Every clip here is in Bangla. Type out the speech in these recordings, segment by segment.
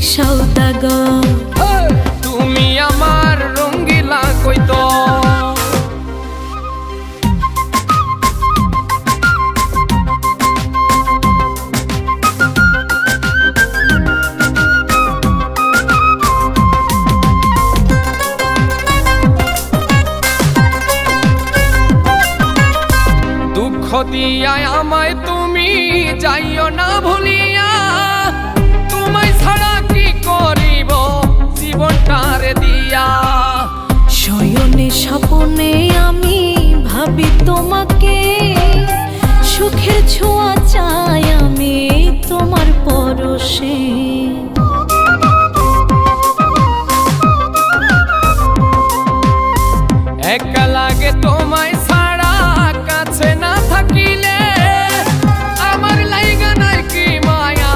সওদাগর। তুমি আমার রঙ্গিলা কইতো দুঃখ দিয়া আমায় তুমি যাইও না ভুলিয়া, তোমায় ছাড়া কি করিব জীবনটারে দিয়া। শয়নে স্বপনে আমি ভাবি তোমাকে, সুখের ছোঁয়া চাই আমি তোমার পরশে। একা লাগে তোমায় ছাড়া কাছে না থাকিলে, আমার লাইগা নাই কি মায়া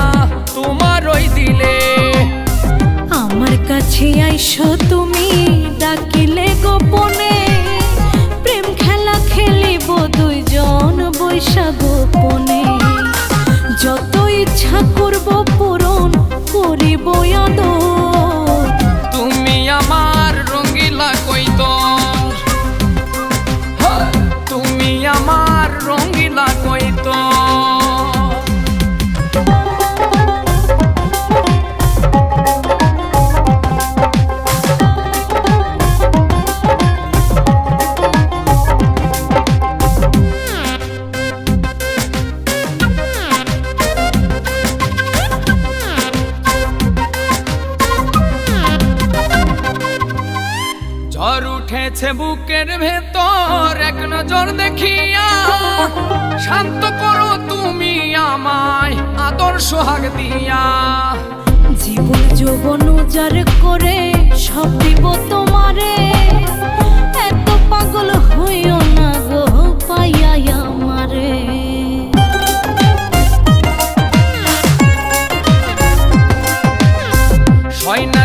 তোমার ওই দিলে। আমার কাছে আইসো তুমি ডাকিলে গোপনে, প্রেম খেলা খেলিব দুইজন বৈশা গোপনে। যত ইচ্ছা করব পূরণ করিব আদর। তুমি আমার রঙ্গিলা কইতো, তুমি আমার রঙ্গিলা কইতো। ঝড় উঠেছে বুকের ভেতর এক নজর দেখিয়া, শান্ত করো তুমি আমায় আদর সোহাগ দিয়া। জীবন যৌবন উজাড় করে সব দিব তোমারে, এত পাগল হইও না গো পাইয়া আমারে। সয়না